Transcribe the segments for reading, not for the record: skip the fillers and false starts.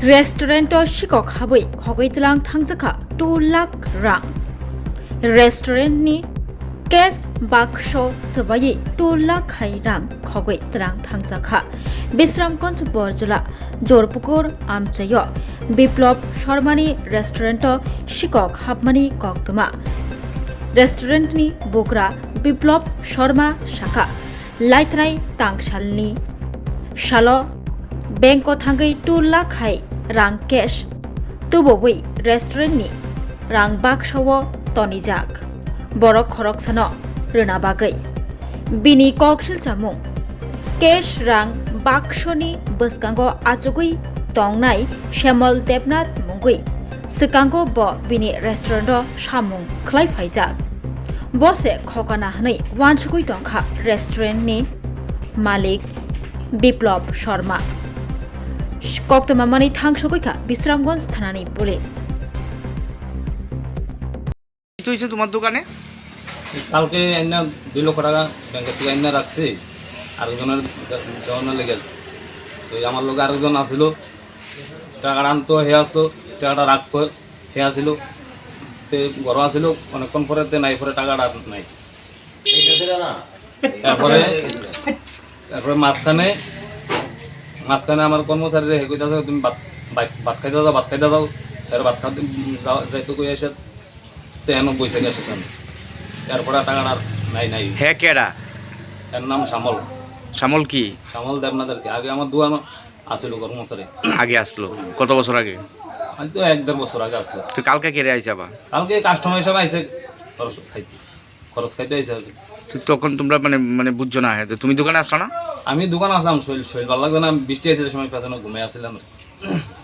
Restaurant शिकक हाबै खगैतलां थांजाखा 2 lakh रां रेस्टुरेंटनि case box सबायै 2 lakh रां खगैतलां थांजाखा बिश्रामगंज Barzulla जरपुकुर आमचाय Biplab शर्मानि restaurant शिकक हाबमानि कक्तमा रेस्टुरेंटनि बुग्रा Biplab Sharma शाखा लाइथनाय तांगसालनि शालो बैंक थांगै 2 लाख रां कैश तुबोबै रेस्टुरेंटनि रां बाक्साव तनिजाक बरक खरकसानो रोना बागै बिनि ककसिल जामुं कैश रां बाक्सनि बसकांगो आचुगै तंनाय श्यामल देबनाथ मुंगै सिकांगो ब बिनि रेस्टुरेंट सामुं खलायफायजाक बसे खकाना हनै वानसुगै तंखा रेस्टुरेंटनि मालिक बिप्लब शर्मा कक्तमा मानि थांसगैखा বিশ্রামগঞ্জ থানানি পুলিশ। কি হয়েছে তোমার দোকানে? কালকে আইনা 2 লক্ষ টাকা ব্যাংকের থেকে আইনা রাখছি আরেকজনের দেওয়ানোর লেগে। তো আমার লোক আরেকজন আসিল, টাকাটা আনতো হে আসতো, টাকাটা রাখতো হে আসিল, তে ঘর আসিল অনেকক্ষণ পরে তে নাই, পরে টাকাটা নাই। তারপরে মাঝখানে আমার কর্মচারীরা হে কইতাছে তুমি ভাত খাইতে যাও তার ভাত খাইতে যাইতো কই এসে তেন বইসে গেছে সামনে। তারপরে টাকাটা নাই। হে কেডা? এর নাম শ্যামল। শ্যামল কি? শ্যামল দেবনাথের কি আগে আমার দোকান আসিল কর্মচারী। আগে আসলো কত বছর আগে? আমি তো 1-1.5 বছর আগে আসলো। তো কালকে কেড়ে আইছে আবার? কালকে কাস্টমার হিসাবে আইসে খরচ খাইতে আইসে। তখন তোমরা মানে বুঝছো না, তো তুমি দোকানে আসলো না? আমি দোকান আসলাম, শরীর ভালো লাগতো না, বৃষ্টি আছে সময় পেছনে ঘুমে আসছিলাম।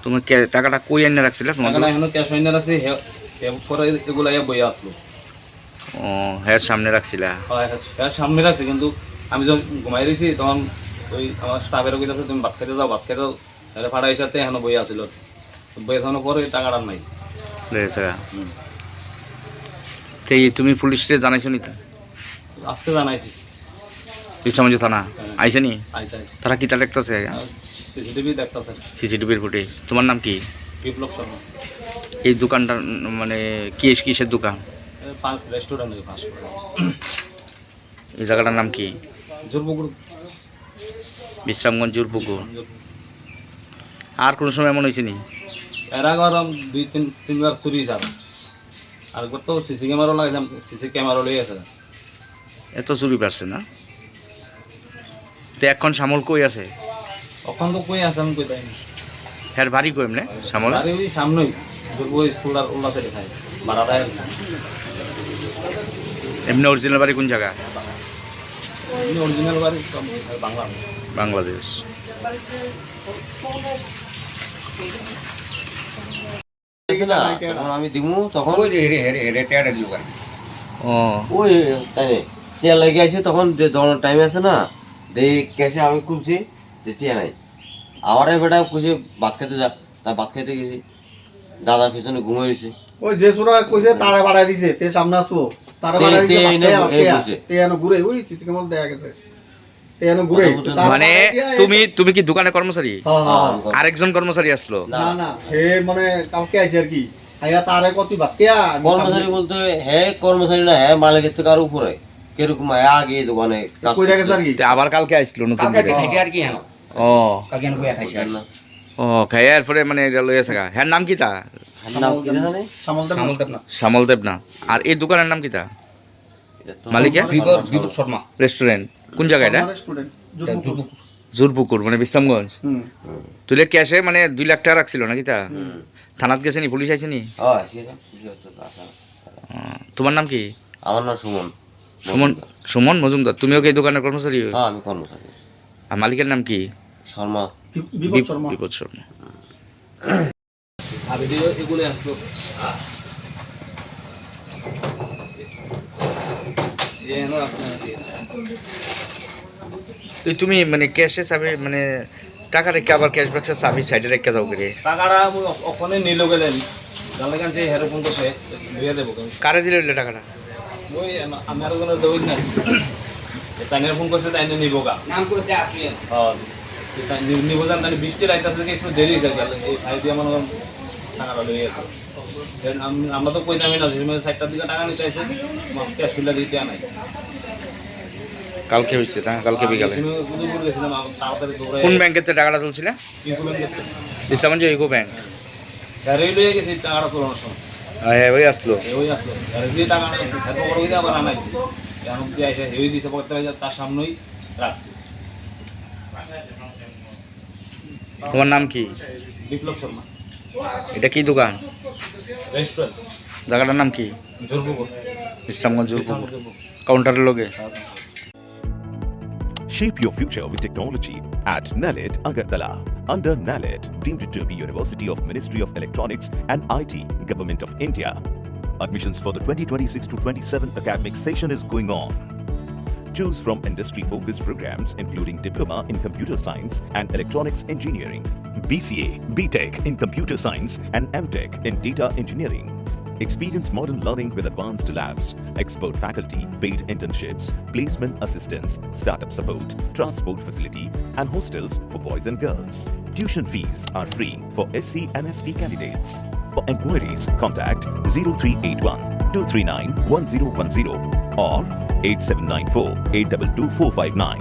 তোমার টাকাটা কই এনে রাখছিলে? তোমার এখনো ক্যাশ এনে রাখছি, পরে এগুলো বই আসলো। ও হ্যাঁ, সামনে রাখছিলা? হ্যাঁ সামনে রাখছি, কিন্তু আমি যখন ঘুমাই রয়েছি তখন ওই আমার স্টাফেরও কইতাছে তুমি ভাত খাইতে যাও তাহলে ফাড়া হিসাবে এখনো বই আসিল। বই এখনো পরে টাকাটা নাই। তুমি পুলিশে জানাইছো নি? আজকে জানাইছি। বিশ্রামগঞ্জ থানা আইছে নি? আইসা তারা কি তা দেখতেছে? সিসিটিভি দেখতেছে। সিসিটিভির ফুটেজ। তোমার নাম কি? বিপ্লব শর্মা। এই দোকানটা মানে কিসের দোকান? রেস্টুরেন্ট। এই জায়গাটার নাম কি? জোরপুকুর। বিশ্রামগঞ্জ জোরপুকুর। আর কোন সময় এমন হয়েছে নি? এর আগে 2-3বার চুরি যাব, আর তো সিসি ক্যামেরা লাগাইলাম, সিসি ক্যামেরা লই আছে। এত চুরি পারছে না? তো এখন শ্যামল কই আছে? এখন তো কই আছে আমি কই তাই না। হ্যাঁ বাড়ি কই এমনে শ্যামল? বাড়ি ওই সামনেই জোরপুকুর স্কুল আর ওলা সাইডে খাই বাড়াটা। এমনি অরিজিনাল বাড়ি কোন জায়গা? অরিজিনাল বাড়ি বাংলাদেশ। আমি দিমু তখন ওই টিয়া লেগে আছে, তখন যে দোকানের টাইম আছে না, দেই ক্যাশে আমি খুলছি যে টিয়া নাই। আমার বেটা কইছে ভাত খেতে যা, তাই ভাত খেতে গেছি, দাদা পিছনে ঘুমিয়ে রয়েছে। ওই যে সুরা কইছে তারে বাড়াই দিছে, তে সামনে আসো তারে বাড়াই দিছে, তে এনো ঘুরে ওই চিচি কেমন দেখা গেছে, তে এনো ঘুরে। মানে তুমি কি দোকানে কর্মচারী? আরেকজন কর্মচারী আসলো? না হে মানে কালকে আইছে আর কি, আইয়া তারে কত ভাত কেয়া কর্মচারী বলতে হে কর্মচারী না, হে মালিকের থেকে আর উপরে কিরকম আগে দোকানে কাজ কইরা গেছে আর কি। আবার কালকে আইছিল নতুন করে আর কি হ্যাঁ ও কালকে আনকো খাইছে না। ও খাইয়ার পরে মানে এটা লইয়া থাকা। হ্যাঁ নাম কি তা? নাম কি জানেন? শ্যামল দেবনাথ। আর এই দোকানের নাম কি তা? মালিকের? বিপ্লব শর্মা রেস্টুরেন্ট। কোন জায়গায় এটা? জোরপুকুর মানে বিশ্রামগঞ্জ। তুলে ক্যাশে মানে 2 লাখ টাকা রাখছিল নাকি তা? থানাত গেছে নি? পুলিশ আইছে নি? তোমার নাম কি? আমার নাম সুমন। সুমন মজুমদার। তুমিও কি এই দোকানের কর্মচারী? হ্যাঁ আমি কর্মচারী। আর মালিকের নাম কি? শর্মা। বিপদ শর্মা। সাবি দিয়ে এগুলো আসলো। তুমি মানে ক্যাশে চাবি মানে টাকা রেখে আবার ক্যাশ বাক্সে চাবি সাইডে রেখে যাও করে? টাকাটা আমি ওখানে নিল গেলেন, জানলে কেন যে হেরো ফোন করছে দিয়ে দেবো। কারে দিলে টাকাটা? ওই আমি আরো কোনো দেবই না, তাইনের ফোন করছে তাইনে নিব গা। নাম করতে আসলে হ্যাঁ নিবজান তাহলে বৃষ্টি রাইতেছে একটু দেরি হয়েছে গেলে এই ভাই দিয়ে মনে করেন টাকাটা লেগে গেছে আমরা তো কইতামই না যে 4টার দিকে টাকা নিতে আসে ক্যাশ খুলে দিতে নাই কালকে হয়েছে তা কালকে বিকালে উদয়পুর গেছিলাম তাড়াতাড়ি দৌড়ে কোন ব্যাংকের থেকে টাকাটা তুলছিলে ইউকুলেন গেছে ইসলামগঞ্জ ইউকো ব্যাংক গাড়ি লয়ে গেছি টাকাটা তোলানোর সময় হ্যাঁ ওই আসলো ওই আসলো গাড়ি দিয়ে টাকা এত বড় হয়ে আবার আনাইছি এখন দিয়ে এসে হেই দিছে পকেটে তার সামনেই রাখছি তোমার নাম কি বিপ্লব শর্মা এটা কি দোকান রেস্টুরেন্ট জায়গাটার নাম কি জোরপুকুর ইসলামগঞ্জ কাউন্টারের লগে Shape your future with technology at NALED Agartala. Under NALED, deemed to be University of Ministry of Electronics and IT, Government of India. Admissions for the 2026 to 27 academic session is going on. Choose from industry-focused programs including Diploma in Computer Science and Electronics Engineering, BCA, BTech in Computer Science and MTech in Data Engineering. Experience modern learning with advanced labs, expert faculty, paid internships, placement assistance, startup support, transport facility, and hostels for boys and girls. Tuition fees are free for SC and ST candidates. For enquiries, contact 0381 239 1010 or 8794 822 459.